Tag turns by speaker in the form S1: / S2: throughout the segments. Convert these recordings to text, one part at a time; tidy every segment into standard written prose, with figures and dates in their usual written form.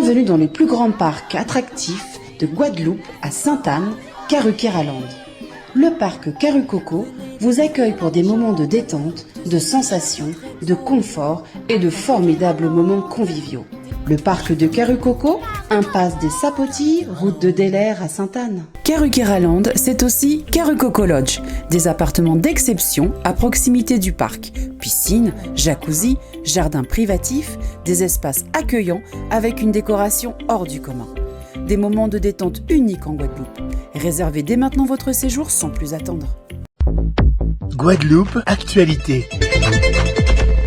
S1: Bienvenue dans le plus grand parc attractif de Guadeloupe à Sainte-Anne, Karukéraland. Le parc Karucoco vous accueille pour des moments de détente, de sensations, de confort et de formidables moments conviviaux. Le parc de Karucoco, impasse des Sapotilles, route de Delair à Sainte-Anne. Karukéraland, c'est aussi Karucoco Lodge, des appartements d'exception à proximité du parc. Piscine, jacuzzi, jardin privatif, des espaces accueillants avec une décoration hors du commun. Des moments de détente uniques en Guadeloupe. Réservez dès maintenant votre séjour sans plus attendre.
S2: Guadeloupe, actualité.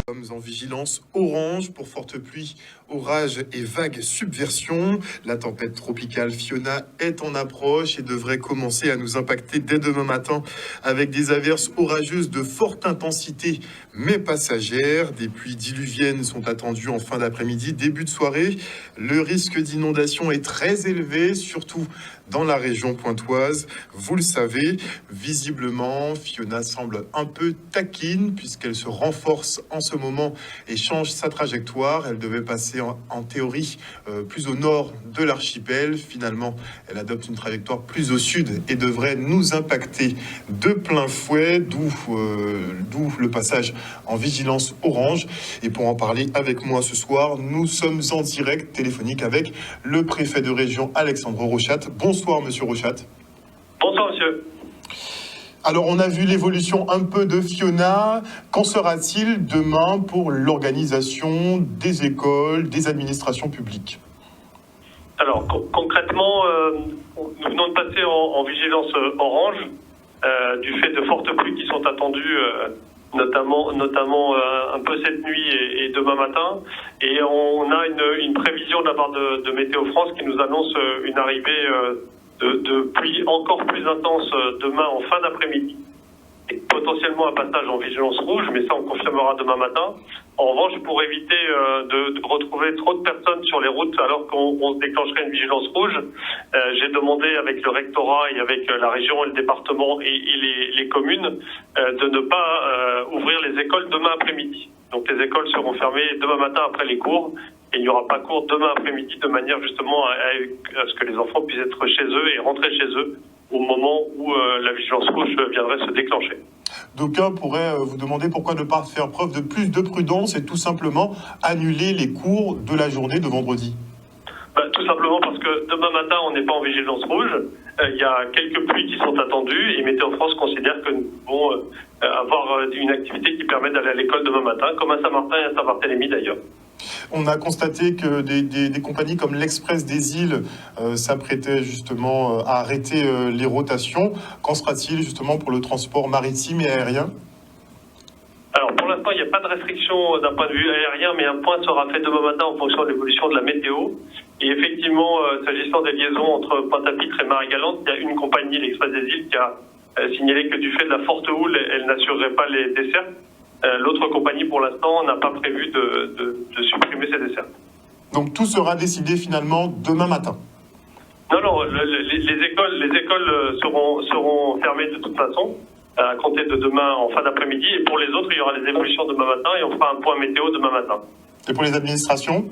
S3: Nous sommes en vigilance orange pour fortes pluies, orages et vagues subversions. La tempête tropicale Fiona est en approche et devrait commencer à nous impacter dès demain matin avec des averses orageuses de forte intensité mais passagères. Des pluies diluviennes sont attendues en fin d'après-midi, début de soirée. Le risque d'inondation est très élevé, surtout dans la région pointoise. Vous le savez, visiblement, Fiona semble un peu taquine puisqu'elle se renforce en ce moment et change sa trajectoire. Elle devait passer en théorie plus au nord de l'archipel. Finalement, elle adopte une trajectoire plus au sud et devrait nous impacter de plein fouet, d'où le passage en vigilance orange. Et pour en parler avec moi ce soir, nous sommes en direct téléphonique avec le préfet de région Alexandre Rochat. Bonsoir monsieur Rochat.
S4: Bonsoir monsieur.
S3: Alors on a vu l'évolution un peu de Fiona. Qu'en sera-t-il demain pour l'organisation des écoles, des administrations publiques?
S4: Alors concrètement, nous venons de passer en vigilance orange du fait de fortes pluies qui sont attendues, notamment un peu cette nuit et demain matin. Et on a une prévision de la part de Météo France qui nous annonce une arrivée de pluie encore plus intense demain en fin d'après-midi. Et potentiellement un passage en vigilance rouge, mais ça on confirmera demain matin. En revanche, pour éviter de retrouver trop de personnes sur les routes alors qu'on déclencherait une vigilance rouge, j'ai demandé avec le rectorat et avec la région et le département et les communes de ne pas ouvrir les écoles demain après-midi. Donc les écoles seront fermées demain matin après les cours et il n'y aura pas cours demain après-midi de manière justement à ce que les enfants puissent être chez eux et rentrer chez eux au moment où la vigilance rouge viendrait se déclencher.
S3: D'aucuns pourraient vous demander pourquoi ne pas faire preuve de plus de prudence et tout simplement annuler les cours de la journée de vendredi.
S4: Tout simplement parce que demain matin, on n'est pas en vigilance rouge. Il y a quelques pluies qui sont attendues et Météo France considère que nous pouvons avoir une activité qui permet d'aller à l'école demain matin, comme à Saint-Martin et à Saint-Barthélemy d'ailleurs.
S3: On a constaté que des compagnies comme l'Express des îles s'apprêtaient justement à arrêter les rotations. Qu'en sera-t-il justement pour le transport maritime et aérien ?
S4: Alors pour l'instant, il n'y a pas de restriction d'un point de vue aérien, mais un point sera fait demain matin en fonction de l'évolution de la météo. Et effectivement, s'agissant des liaisons entre Pointe-à-Pitre et Marie-Galante, il y a une compagnie, l'Express des îles, qui a signalé que du fait de la forte houle, elle n'assurerait pas les dessertes. L'autre compagnie, pour l'instant, n'a pas prévu de supprimer ces dessertes.
S3: Donc tout sera décidé finalement demain matin?
S4: Non, les écoles seront fermées de toute façon, à compter de demain en fin d'après-midi. Et pour les autres, il y aura des évolutions demain matin et on fera un point météo demain matin.
S3: Et pour les administrations?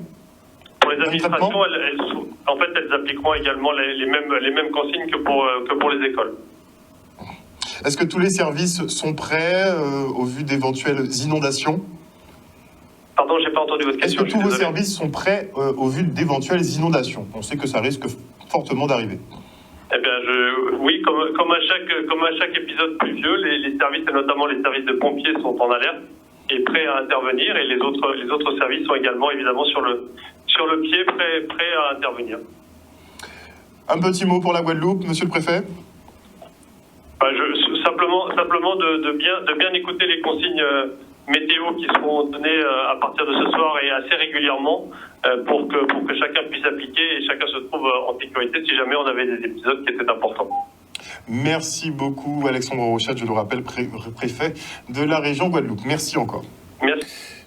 S4: Pour les administrations, elles appliqueront également les mêmes consignes que pour les écoles.
S3: Est-ce que tous les services sont prêts au vu d'éventuelles inondations?
S4: Pardon, j'ai pas entendu votre question.
S3: Est-ce que tous vos services sont prêts au vu d'éventuelles inondations? On sait que ça risque fortement d'arriver.
S4: Eh bien, oui, comme à chaque épisode pluvieux, les services, et notamment les services de pompiers, sont en alerte et prêts à intervenir, et les autres services sont également évidemment sur le pied, prêts à intervenir.
S3: Un petit mot pour la Guadeloupe, monsieur le préfet?
S4: Simplement de bien écouter les consignes météo qui seront données à partir de ce soir et assez régulièrement pour que chacun puisse appliquer et chacun se trouve en sécurité si jamais on avait des épisodes qui étaient importants.
S3: Merci beaucoup Alexandre Rochat, je le rappelle, préfet de la région Guadeloupe. Merci encore.
S4: Merci.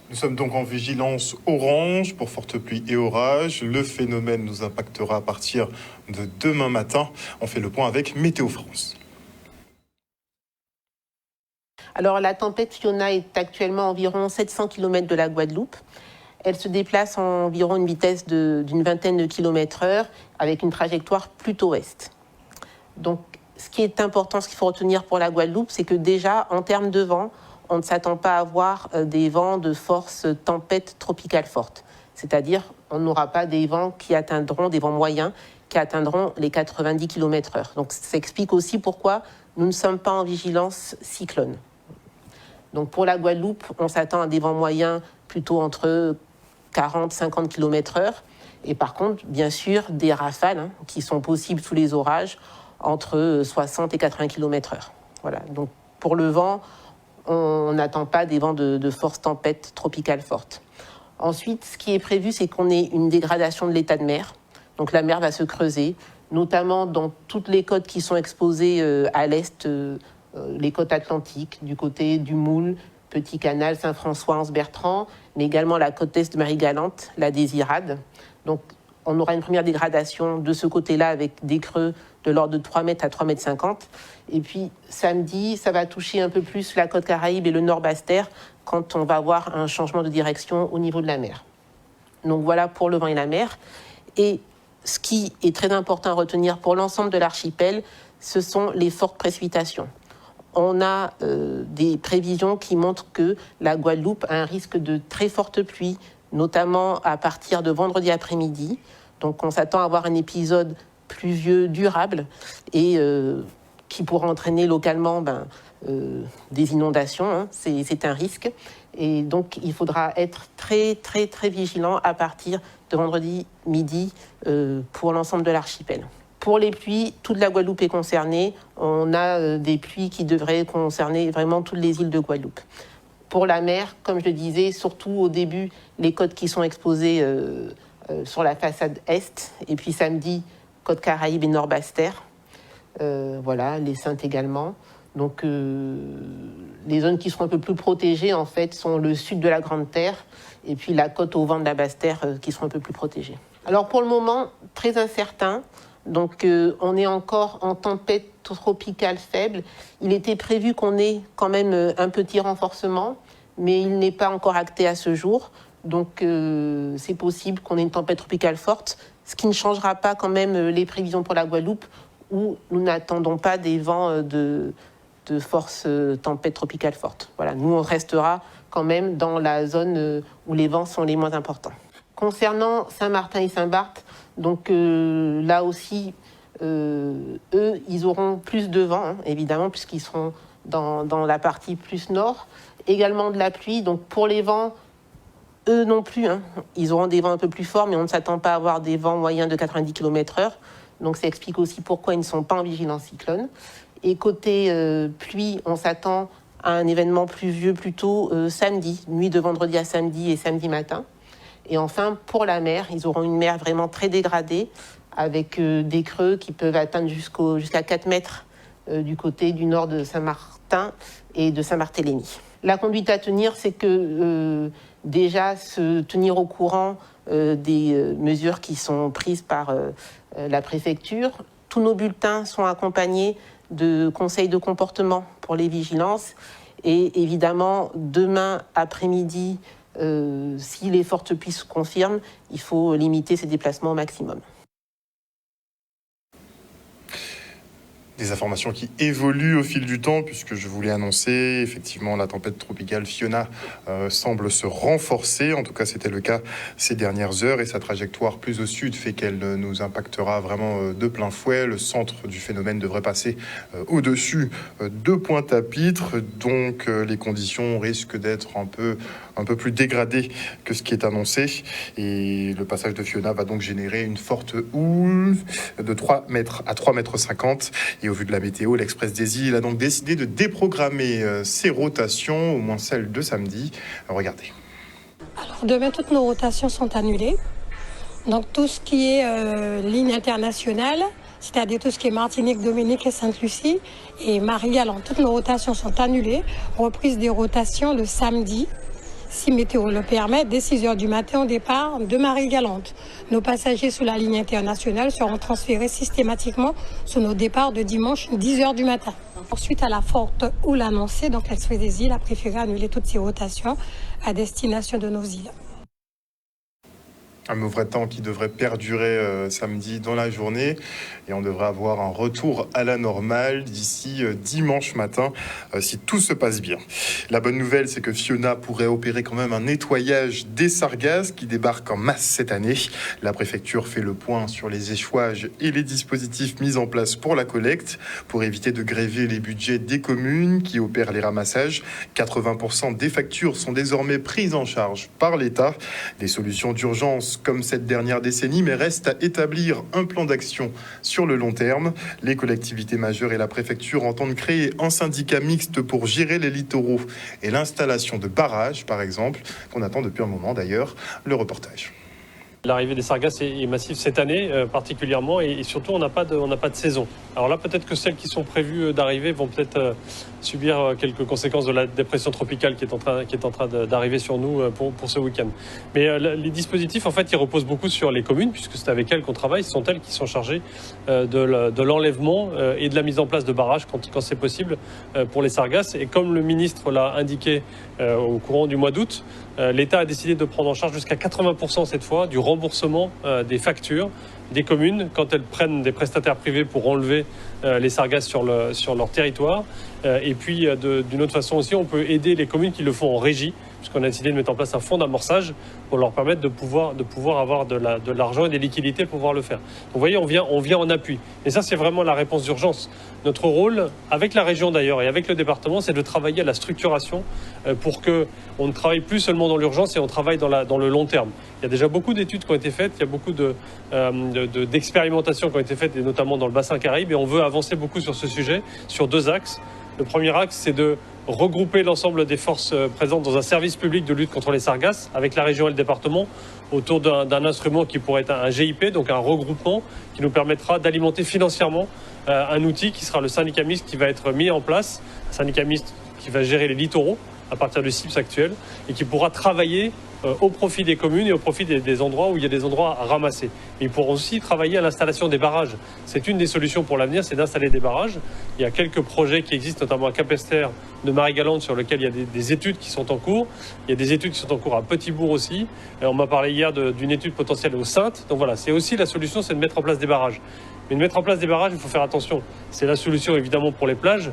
S3: Nous sommes donc en vigilance orange pour fortes pluies et orages. Le phénomène nous impactera à partir de demain matin. On fait le point avec Météo France.
S5: Alors la tempête Fiona est actuellement à environ 700 km de la Guadeloupe.
S2: Elle se déplace à environ une vitesse d'une vingtaine de km/h avec une trajectoire plutôt est. Donc, ce qui est important, ce qu'il faut retenir pour la Guadeloupe, c'est que déjà, en termes de vent, on ne s'attend pas à avoir des vents de force tempête tropicale forte. C'est-à-dire, on n'aura pas des vents qui atteindront, des vents moyens, qui atteindront les 90 km/h. Donc, ça explique aussi pourquoi nous ne sommes pas en vigilance cyclone. Donc, pour la Guadeloupe, on s'attend à des vents moyens plutôt entre 40-50 km/h. Et par contre, bien sûr, des rafales qui sont possibles sous les orages entre 60 et 80 km/h. Voilà. Donc, pour le vent, on n'attend pas des vents de force tempête tropicale forte. Ensuite, ce qui est prévu, c'est qu'on ait une dégradation de l'état de mer. Donc la mer va se creuser, notamment dans toutes les côtes qui sont exposées à l'est, les côtes atlantiques, du côté du Moule, Petit Canal, Saint-François, Anse-Bertrand, mais également la côte est de Marie-Galante, la Désirade. Donc on aura une première dégradation de ce côté-là avec des creux de l'ordre de 3 mètres à 3,50 mètres. Et puis samedi, ça va toucher un peu plus la côte Caraïbe et le nord Basse-Terre quand on va avoir un changement de direction au niveau de la mer. Donc voilà pour le vent et la mer. Et ce qui est très important à retenir pour l'ensemble de l'archipel, ce sont les fortes précipitations. On a des prévisions qui montrent que la Guadeloupe a un risque de très fortes pluies, notamment à partir de vendredi après-midi. Donc on s'attend à avoir un épisode pluvieux durable et qui pourra entraîner localement des inondations. C'est un risque. Et donc il faudra être très très très vigilant à partir de vendredi midi pour l'ensemble de l'archipel. Pour les pluies, toute la Guadeloupe est concernée. On a des pluies qui devraient concerner vraiment toutes les îles de Guadeloupe. Pour la mer, comme je le disais, surtout au début, les côtes qui sont exposées sur la façade est. Et puis samedi, côte Caraïbe et nord Basse-Terre. Voilà, les Saintes également. Donc les zones qui seront un peu plus protégées, en fait, sont le sud de la Grande Terre et puis la côte au vent de la Basse-Terre qui seront un peu plus protégées. Alors pour le moment, très incertain. Donc on est encore en tempête tropicale faible. Il était prévu qu'on ait quand même un petit renforcement, mais il n'est pas encore acté à ce jour. Donc c'est possible qu'on ait une tempête tropicale forte, ce qui ne changera pas quand même les prévisions pour la Guadeloupe, où nous n'attendons pas des vents de force tempête tropicale forte. Voilà, nous on restera quand même dans la zone où les vents sont les moins importants. Concernant Saint-Martin et Saint-Barth, donc là aussi, eux, ils auront plus de vent, évidemment, puisqu'ils seront dans la partie plus nord. Également de la pluie, donc pour les vents, eux non plus, ils auront des vents un peu plus forts, mais on ne s'attend pas à avoir des vents moyens de 90 km/h. Donc ça explique aussi pourquoi ils ne sont pas en vigilance cyclone. Et côté pluie, on s'attend à un événement pluvieux plutôt samedi, nuit de vendredi à samedi et samedi matin. Et enfin, pour la mer, ils auront une mer vraiment très dégradée, avec des creux qui peuvent atteindre jusqu'à 4 mètres du côté du nord de Saint-Martin et de Saint-Barthélemy. La conduite à tenir, c'est que déjà se tenir au courant des mesures qui sont prises par la préfecture. Tous nos bulletins sont accompagnés de conseils de comportement pour les vigilances. Et évidemment, demain après-midi, si les fortes pluies se confirment, il faut limiter ces déplacements au maximum.
S3: Des informations qui évoluent au fil du temps, puisque je voulais annoncer, effectivement, la tempête tropicale Fiona semble se renforcer. En tout cas, c'était le cas ces dernières heures. Et sa trajectoire plus au sud fait qu'elle nous impactera vraiment de plein fouet. Le centre du phénomène devrait passer au-dessus de Pointe-à-Pitre. Donc, les conditions risquent d'être un peu plus dégradées que ce qui est annoncé. Et le passage de Fiona va donc générer une forte houle de 3 mètres à 3,50 mètres. Et au vu de la météo, l'Express des îles a donc décidé de déprogrammer ses rotations, au moins celles de samedi. Regardez.
S5: Alors demain, toutes nos rotations sont annulées. Donc tout ce qui est ligne internationale, c'est-à-dire tout ce qui est Martinique, Dominique et Sainte-Lucie, et Marie-Galante, toutes nos rotations sont annulées. Reprise des rotations le samedi, si météo le permet, dès 6h du matin au départ de Marie-Galante. Nos passagers sur la ligne internationale seront transférés systématiquement sur nos départs de dimanche 10h du matin. Ensuite, à la forte houle annoncée, donc l'Express des îles a préféré annuler toutes ces rotations à destination de nos îles.
S3: Un mauvais temps qui devrait perdurer samedi dans la journée et on devrait avoir un retour à la normale d'ici dimanche matin si tout se passe bien. La bonne nouvelle, c'est que Fiona pourrait opérer quand même un nettoyage des sargasses qui débarquent en masse cette année. La préfecture fait le point sur les échouages et les dispositifs mis en place pour la collecte pour éviter de gréver les budgets des communes qui opèrent les ramassages. 80% des factures sont désormais prises en charge par l'État. Des solutions d'urgence comme cette dernière décennie, mais reste à établir un plan d'action sur le long terme. Les collectivités majeures et la préfecture entendent créer un syndicat mixte pour gérer les littoraux et l'installation de barrages, par exemple, qu'on attend depuis un moment d'ailleurs. Le reportage.
S6: L'arrivée des sargasses est massive cette année particulièrement et surtout on n'a pas de saison. Alors là peut-être que celles qui sont prévues d'arriver vont peut-être subir quelques conséquences de la dépression tropicale qui est en train d'arriver sur nous pour ce week-end. Mais les dispositifs en fait ils reposent beaucoup sur les communes puisque c'est avec elles qu'on travaille, ce sont elles qui sont chargées de l'enlèvement et de la mise en place de barrages quand c'est possible pour les sargasses. Et comme le ministre l'a indiqué au courant du mois d'août, l'État a décidé de prendre en charge jusqu'à 80% cette fois du remboursement des factures des communes quand elles prennent des prestataires privés pour enlever les sargasses sur leur territoire. Et puis d'une autre façon aussi, on peut aider les communes qui le font en régie, puisqu'on a décidé de mettre en place un fonds d'amorçage pour leur permettre de pouvoir avoir de l'argent et des liquidités pour pouvoir le faire. Donc vous voyez, on vient en appui. Et ça, c'est vraiment la réponse d'urgence. Notre rôle, avec la région d'ailleurs et avec le département, c'est de travailler à la structuration pour qu'on ne travaille plus seulement dans l'urgence et on travaille dans le long terme. Il y a déjà beaucoup d'études qui ont été faites, il y a beaucoup d'expérimentations qui ont été faites, et notamment dans le bassin Caraïbe, et on veut avancer beaucoup sur ce sujet, sur 2 axes. Le premier axe, c'est de regrouper l'ensemble des forces présentes dans un service public de lutte contre les sargasses avec la région et le département autour d'un instrument qui pourrait être un GIP, donc un regroupement qui nous permettra d'alimenter financièrement un outil qui sera le syndicat mixte qui va être mis en place, un syndicat mixte qui va gérer les littoraux à partir du CIPS actuel et qui pourra travailler au profit des communes et au profit des endroits où il y a des endroits à ramasser. Mais ils pourront aussi travailler à l'installation des barrages. C'est une des solutions pour l'avenir, c'est d'installer des barrages. Il y a quelques projets qui existent, notamment à Capesterre de Marie-Galante, sur lesquels il y a des études qui sont en cours. Il y a des études qui sont en cours à Petit-Bourg aussi. On m'a parlé hier d'une étude potentielle aux Saintes. Donc voilà, c'est aussi la solution, c'est de mettre en place des barrages. Mais de mettre en place des barrages, il faut faire attention. C'est la solution évidemment pour les plages.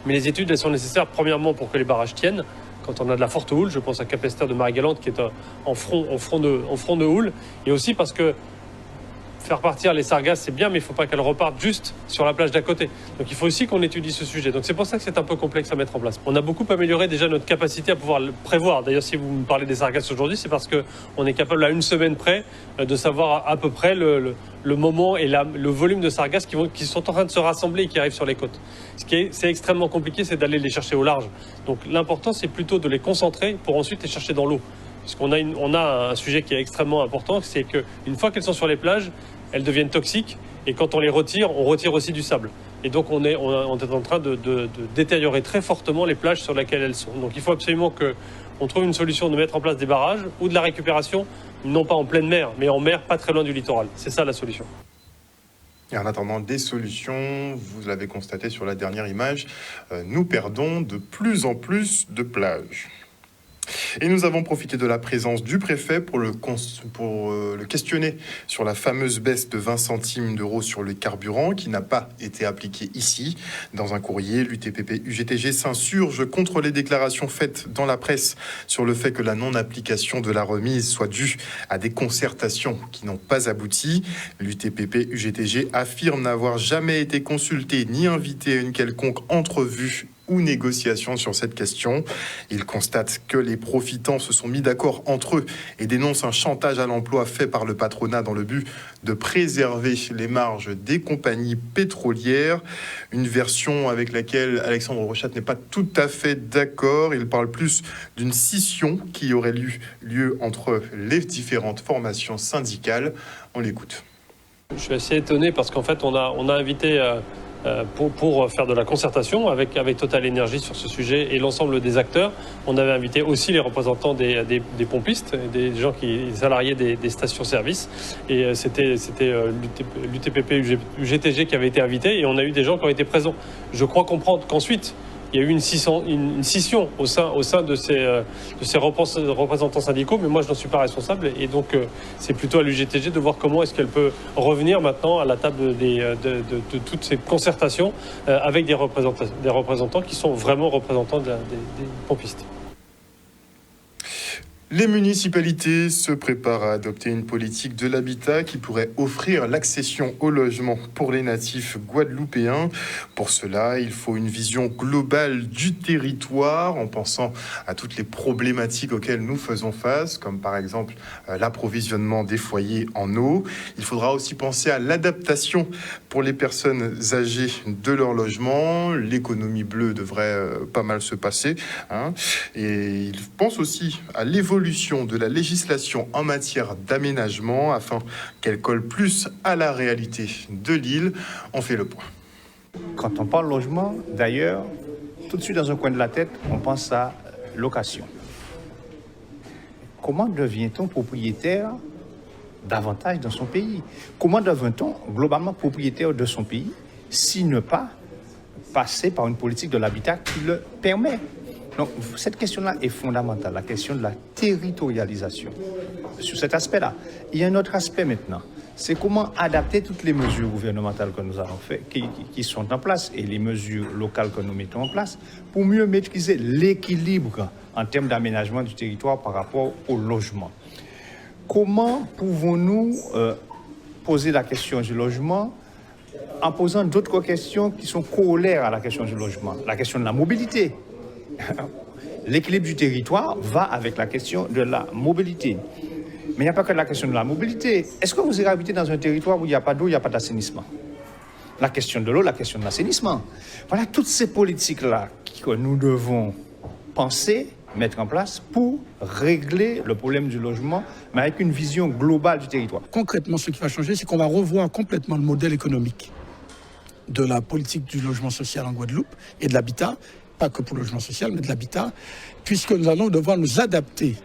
S6: Mais les études, elles sont nécessaires premièrement pour que les barrages tiennent. Quand on a de la forte houle, je pense à Capesterre de Marie-Galante qui est en front de houle. Et aussi parce que faire partir les sargasses, c'est bien, mais il ne faut pas qu'elles repartent juste sur la plage d'à côté. Donc il faut aussi qu'on étudie ce sujet. Donc c'est pour ça que c'est un peu complexe à mettre en place. On a beaucoup amélioré déjà notre capacité à pouvoir le prévoir. D'ailleurs, si vous me parlez des sargasses aujourd'hui, c'est parce qu'on est capable à une semaine près de savoir à peu près le moment et le volume de sargasses qui sont en train de se rassembler et qui arrivent sur les côtes. C'est extrêmement compliqué, c'est d'aller les chercher au large. Donc l'important, c'est plutôt de les concentrer pour ensuite les chercher dans l'eau. Parce qu'on a un sujet qui est extrêmement important, c'est qu'une fois qu'elles sont sur les plages, elles deviennent toxiques et quand on les retire, on retire aussi du sable. Et donc on est en train de détériorer très fortement les plages sur lesquelles elles sont. Donc il faut absolument qu'on trouve une solution de mettre en place des barrages ou de la récupération, non pas en pleine mer, mais en mer pas très loin du littoral. C'est ça la solution.
S3: Et en attendant des solutions, vous l'avez constaté sur la dernière image, nous perdons de plus en plus de plages. Et nous avons profité de la présence du préfet pour le questionner sur la fameuse baisse de 20 centimes d'euros sur le carburant qui n'a pas été appliquée ici. Dans un courrier, l'UTPP-UGTG s'insurge contre les déclarations faites dans la presse sur le fait que la non-application de la remise soit due à des concertations qui n'ont pas abouti. L'UTPP-UGTG affirme n'avoir jamais été consulté ni invité à une quelconque entrevue ou négociation sur cette question. Il constate que les profitants se sont mis d'accord entre eux et dénonce un chantage à l'emploi fait par le patronat dans le but de préserver les marges des compagnies pétrolières. Une version avec laquelle Alexandre Rochat n'est pas tout à fait d'accord. Il parle plus d'une scission qui aurait eu lieu entre les différentes formations syndicales. On l'écoute.
S6: Je suis assez étonné parce qu'en fait, on a invité... pour faire de la concertation avec Total Energy sur ce sujet et l'ensemble des acteurs. On avait invité aussi les représentants des pompistes, des gens des salariés des stations-service. Et c'était l'UTPP-UGTG qui avait été invité et on a eu des gens qui ont été présents. Je crois comprendre qu'ensuite, il y a eu une scission au sein de ces représentants syndicaux, mais moi je n'en suis pas responsable et donc c'est plutôt à l'UGTG de voir comment est-ce qu'elle peut revenir maintenant à la table de toutes ces concertations avec des représentants qui sont vraiment représentants des pompistes.
S3: Les municipalités se préparent à adopter une politique de l'habitat qui pourrait offrir l'accession au logement pour les natifs guadeloupéens. Pour cela, il faut une vision globale du territoire en pensant à toutes les problématiques auxquelles nous faisons face, comme par exemple l'approvisionnement des foyers en eau. Il faudra aussi penser à l'adaptation pour les personnes âgées de leur logement. L'économie bleue devrait pas mal se passer, hein. Et il pense aussi à l'évolution de la législation en matière d'aménagement afin qu'elle colle plus à la réalité de l'île. On fait le point.
S7: Quand on parle logement, d'ailleurs, tout de suite dans un coin de la tête, on pense à location. Comment devient-on propriétaire davantage dans son pays? Comment devient-on globalement propriétaire de son pays si ne pas passer par une politique de l'habitat qui le permet? Donc, cette question-là est fondamentale, la question de la territorialisation. Sur cet aspect-là, il y a un autre aspect maintenant, c'est comment adapter toutes les mesures gouvernementales que nous avons faites, qui sont en place, et les mesures locales que nous mettons en place, pour mieux maîtriser l'équilibre en termes d'aménagement du territoire par rapport au logement. Comment pouvons-nous poser la question du logement en posant d'autres questions qui sont corollaires à la question du logement? La question de la mobilité. L'équilibre du territoire va avec la question de la mobilité. Mais il n'y a pas que la question de la mobilité. Est-ce que vous irez habiter dans un territoire où il n'y a pas d'eau, il n'y a pas d'assainissement? La question de l'eau, la question de l'assainissement. Voilà toutes ces politiques-là que nous devons penser, mettre en place pour régler le problème du logement, mais avec une vision globale du territoire.
S8: Concrètement, ce qui va changer, c'est qu'on va revoir complètement le modèle économique de la politique du logement social en Guadeloupe et de l'habitat. Pas que pour le logement social, mais de l'habitat, puisque nous allons devoir nous adapter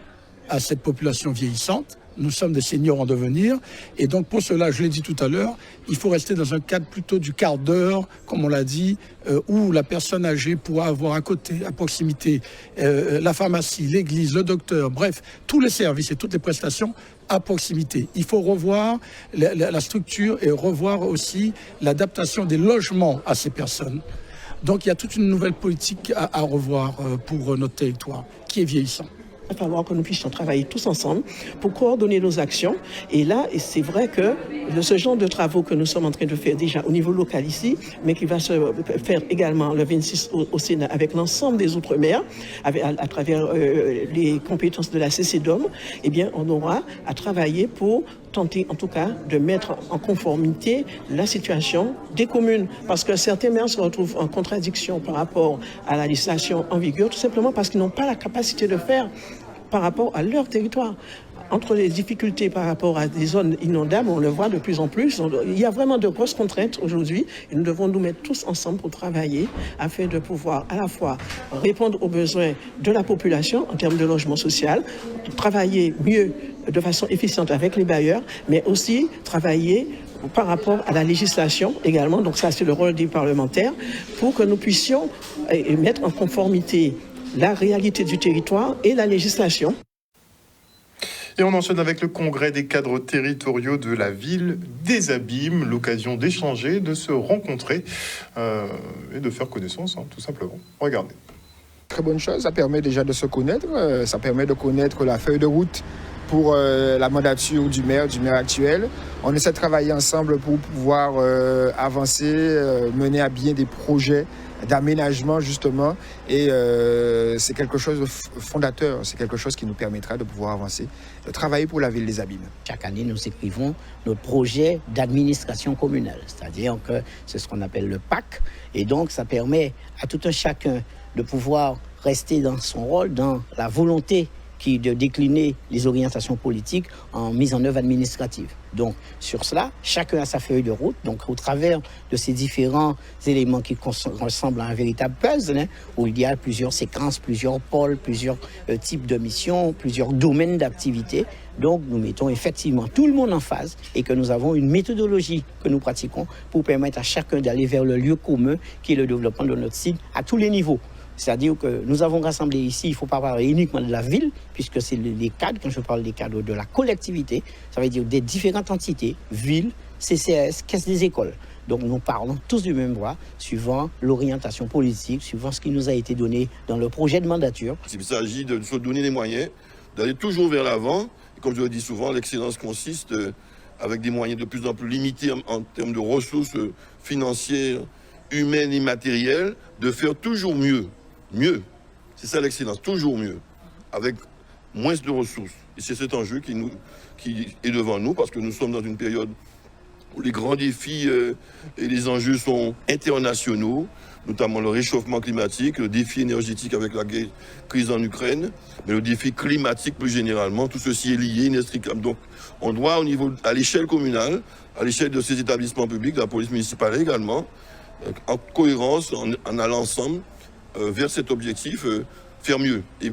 S8: à cette population vieillissante. Nous sommes des seniors en devenir, et donc pour cela, je l'ai dit tout à l'heure, il faut rester dans un cadre plutôt du quart d'heure, comme on l'a dit, où la personne âgée pourra avoir à côté, à proximité, la pharmacie, l'église, le docteur, bref, tous les services et toutes les prestations à proximité. Il faut revoir la structure et revoir aussi l'adaptation des logements à ces personnes. Donc il y a toute une nouvelle politique à revoir pour notre territoire qui est vieillissant.
S9: Il va falloir que nous puissions travailler tous ensemble pour coordonner nos actions. Et là, c'est vrai que ce genre de travaux que nous sommes en train de faire déjà au niveau local ici, mais qui va se faire également le 26 au Sénat avec l'ensemble des Outre-mer, à travers les compétences de la CCDOM, eh bien, on aura à travailler pour tenter en tout cas de mettre en conformité la situation des communes. Parce que certains maires se retrouvent en contradiction par rapport à la législation en vigueur, tout simplement parce qu'ils n'ont pas la capacité de faire par rapport à leur territoire. Entre les difficultés par rapport à des zones inondables, on le voit de plus en plus, il y a vraiment de grosses contraintes aujourd'hui et nous devons nous mettre tous ensemble pour travailler afin de pouvoir à la fois répondre aux besoins de la population en termes de logement social, travailler mieux de façon efficiente avec les bailleurs, mais aussi travailler par rapport à la législation également, donc ça c'est le rôle des parlementaires, pour que nous puissions mettre en conformité la réalité du territoire et la législation.
S3: Et on enchaîne avec le congrès des cadres territoriaux de la ville des Abîmes, l'occasion d'échanger, de se rencontrer et de faire connaissance, hein, tout simplement. Regardez.
S10: Très bonne chose, ça permet déjà de se connaître, ça permet de connaître la feuille de route pour la mandature du maire actuel. On essaie de travailler ensemble pour pouvoir avancer, mener à bien des projets d'aménagement justement, et c'est quelque chose de fondateur, c'est quelque chose qui nous permettra de pouvoir avancer, de travailler pour la ville des Abîmes.
S11: Chaque année, nous écrivons notre projet d'administration communale, c'est-à-dire que c'est ce qu'on appelle le PAC, et donc ça permet à tout un chacun de pouvoir rester dans son rôle, dans la volonté de décliner les orientations politiques en mise en œuvre administrative. Donc, sur cela, chacun a sa feuille de route. Donc, au travers de ces différents éléments qui ressemblent à un véritable puzzle, hein, où il y a plusieurs séquences, plusieurs pôles, plusieurs types de missions, plusieurs domaines d'activité. Donc, nous mettons effectivement tout le monde en phase et que nous avons une méthodologie que nous pratiquons pour permettre à chacun d'aller vers le lieu commun qui est le développement de notre site à tous les niveaux. C'est-à-dire que nous avons rassemblé ici, il ne faut pas parler uniquement de la ville, puisque c'est les cadres, quand je parle des cadres de la collectivité, ça veut dire des différentes entités, villes, CCAS, caisse des écoles. Donc nous parlons tous du même droit, suivant l'orientation politique, suivant ce qui nous a été donné dans le projet de mandature.
S12: Il s'agit de se donner les moyens, d'aller toujours vers l'avant. Comme je le dis souvent, l'excellence consiste, avec des moyens de plus en plus limités en termes de ressources financières, humaines et matérielles, de faire toujours mieux. Mieux. C'est ça l'excellence, toujours mieux. Avec moins de ressources. Et c'est cet enjeu qui est devant nous, parce que nous sommes dans une période où les grands défis et les enjeux sont internationaux, notamment le réchauffement climatique, le défi énergétique avec la crise en Ukraine, mais le défi climatique plus généralement. Tout ceci est lié, inextricable. Donc on doit, à l'échelle communale, à l'échelle de ces établissements publics, de la police municipale également, en cohérence, en allant ensemble vers cet objectif, faire mieux et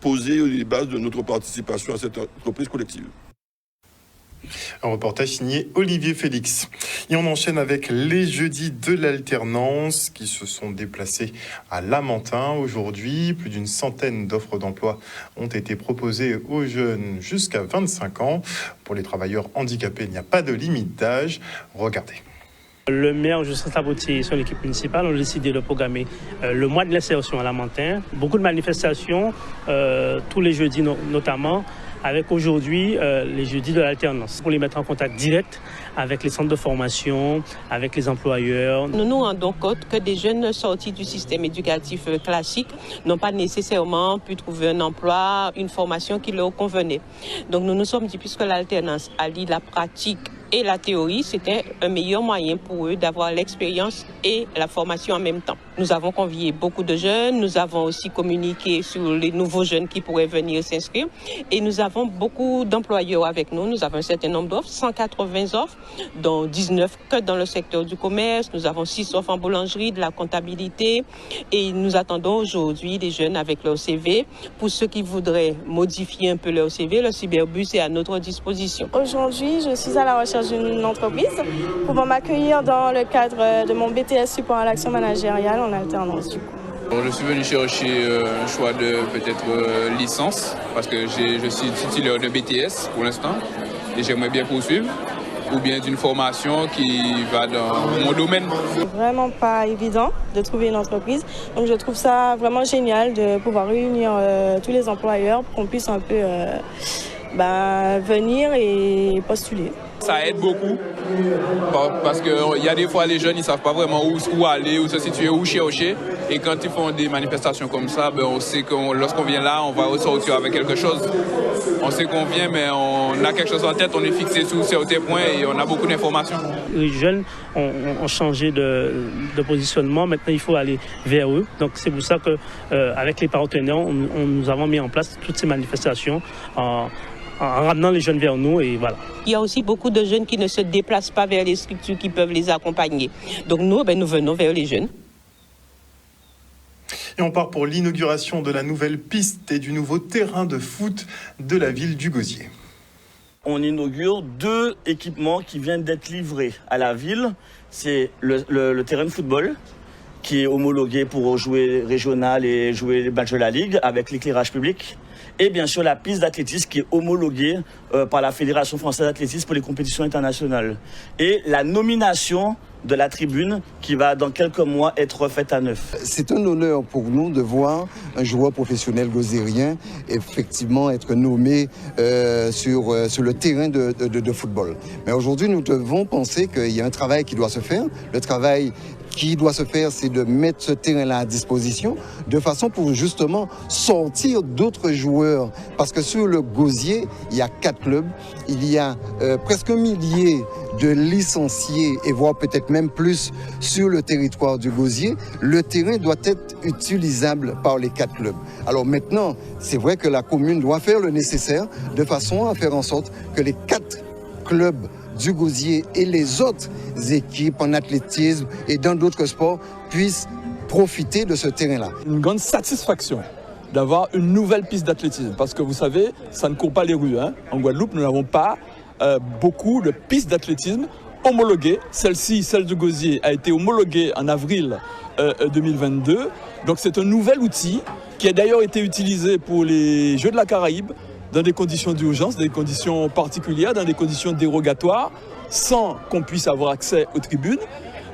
S12: poser les bases de notre participation à cette entreprise collective.
S3: Un reportage signé Olivier Félix. Et on enchaîne avec les jeudis de l'alternance qui se sont déplacés à Lamentin aujourd'hui. Plus d'une centaine d'offres d'emploi ont été proposées aux jeunes jusqu'à 25 ans. Pour les travailleurs handicapés, il n'y a pas de limite d'âge. Regardez.
S13: Le maire Justin Sabotier et son équipe municipale ont décidé de programmer le mois de l'insertion à Lamentin. Beaucoup de manifestations, tous les jeudis notamment, avec aujourd'hui les jeudis de l'alternance, pour les mettre en contact direct avec les centres de formation, avec les employeurs.
S14: Nous nous rendons compte que des jeunes sortis du système éducatif classique n'ont pas nécessairement pu trouver un emploi, une formation qui leur convenait. Donc nous nous sommes dit, puisque l'alternance allie la pratique et la théorie, c'était un meilleur moyen pour eux d'avoir l'expérience et la formation en même temps. Nous avons convié beaucoup de jeunes, nous avons aussi communiqué sur les nouveaux jeunes qui pourraient venir s'inscrire et nous avons beaucoup d'employeurs avec nous. Nous avons un certain nombre d'offres, 180 offres, dont 19 que dans le secteur du commerce. Nous avons 6 offres en boulangerie, de la comptabilité et nous attendons aujourd'hui des jeunes avec leur CV. Pour ceux qui voudraient modifier un peu leur CV, le cyberbus est à notre disposition.
S15: Aujourd'hui, je suis à la recherche d'une entreprise pouvant m'accueillir dans le cadre de mon BTS support à l'action managériale en alternance du coup.
S16: Je suis venu chercher un choix de peut-être licence parce que je suis titulaire de BTS pour l'instant et j'aimerais bien poursuivre ou bien d'une formation qui va dans mon domaine.
S15: C'est vraiment pas évident de trouver une entreprise, donc je trouve ça vraiment génial de pouvoir réunir tous les employeurs pour qu'on puisse un peu venir et postuler.
S16: Ça aide beaucoup parce qu'il y a des fois les jeunes ils savent pas vraiment où aller, où se situer, où chercher. Et quand ils font des manifestations comme ça, on sait que lorsqu'on vient là, on va ressortir avec quelque chose. On sait qu'on vient, mais on a quelque chose en tête, on est fixé sur certains points et on a beaucoup d'informations.
S13: Les jeunes ont changé de positionnement, maintenant il faut aller vers eux. Donc c'est pour ça qu'avec les partenaires, nous avons mis en place toutes ces manifestations en ramenant les jeunes vers nous et voilà.
S14: Il y a aussi beaucoup de jeunes qui ne se déplacent pas vers les structures qui peuvent les accompagner. Donc nous venons vers les jeunes.
S3: Et on part pour l'inauguration de la nouvelle piste et du nouveau terrain de foot de la ville du Gosier.
S17: On inaugure 2 équipements qui viennent d'être livrés à la ville. C'est le terrain de football qui est homologué pour jouer régional et jouer les matchs de la Ligue avec l'éclairage public. Et bien sûr la piste d'athlétisme qui est homologuée par la Fédération française d'athlétisme pour les compétitions internationales. Et la nomination de la tribune qui va dans quelques mois être refaite à neuf.
S18: C'est un honneur pour nous de voir un joueur professionnel gosérien effectivement être nommé sur le terrain de football. Mais aujourd'hui nous devons penser qu'il y a un travail qui doit se faire. Le travail qui doit se faire, c'est de mettre ce terrain-là à disposition de façon pour justement sortir d'autres joueurs. Parce que sur le Gosier, il y a 4 clubs, il y a presque 1 millier de licenciés et voire peut-être même plus sur le territoire du Gosier. Le terrain doit être utilisable par les 4 clubs. Alors maintenant, c'est vrai que la commune doit faire le nécessaire de façon à faire en sorte que les 4 clubs du Gosier et les autres équipes en athlétisme et dans d'autres sports puissent profiter de ce terrain-là.
S19: Une grande satisfaction d'avoir une nouvelle piste d'athlétisme parce que vous savez, ça ne court pas les rues. En Guadeloupe, nous n'avons pas beaucoup de pistes d'athlétisme homologuée. Celle-ci, celle du Gosier, a été homologuée en avril 2022. Donc c'est un nouvel outil qui a d'ailleurs été utilisé pour les Jeux de la Caraïbe dans des conditions d'urgence, des conditions particulières, dans des conditions dérogatoires, sans qu'on puisse avoir accès aux tribunes.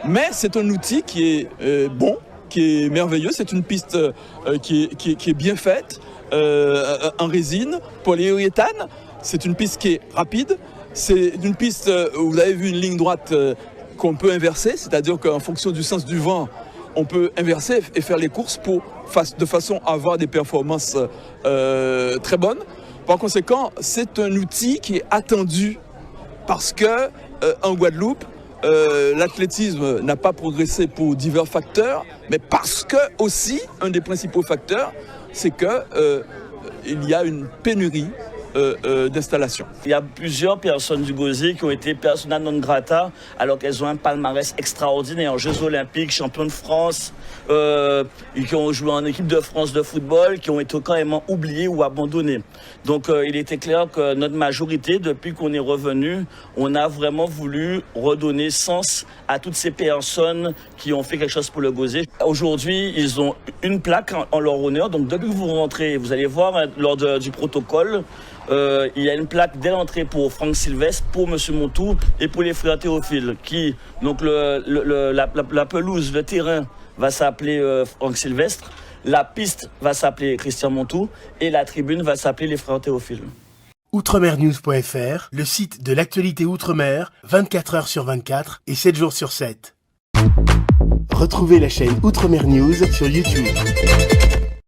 S19: Mais c'est un outil qui est bon, qui est merveilleux. C'est une piste qui est bien faite, en résine, polyuréthane. C'est une piste qui est rapide. C'est une piste où vous avez vu une ligne droite qu'on peut inverser, c'est-à-dire qu'en fonction du sens du vent, on peut inverser et faire les courses de façon à avoir des performances très bonnes. Par conséquent, c'est un outil qui est attendu parce que en Guadeloupe, l'athlétisme n'a pas progressé pour divers facteurs, mais parce que aussi, un des principaux facteurs, c'est que il y a une pénurie d'installation.
S17: Il y a plusieurs personnes du Gosier qui ont été persona non grata alors qu'elles ont un palmarès extraordinaire. Jeux olympiques, champions de France, qui ont joué en équipe de France de football, qui ont été carrément oubliés ou abandonnés. Donc il était clair que notre majorité, depuis qu'on est revenu, on a vraiment voulu redonner sens à toutes ces personnes qui ont fait quelque chose pour le Gosier. Aujourd'hui, ils ont une plaque en leur honneur. Donc depuis que vous rentrez, vous allez voir lors du protocole, il y a une plaque dès l'entrée pour Franck Sylvestre, pour Monsieur Montou et pour les frères Théophile. Donc la pelouse, le terrain va s'appeler Franck Sylvestre, la piste va s'appeler Christian Montou et la tribune va s'appeler les frères Théophile.
S20: Outremernews.fr, le site de l'actualité Outre-mer, 24 heures sur 24 et 7 jours sur 7. Retrouvez la chaîne Outremer News sur YouTube.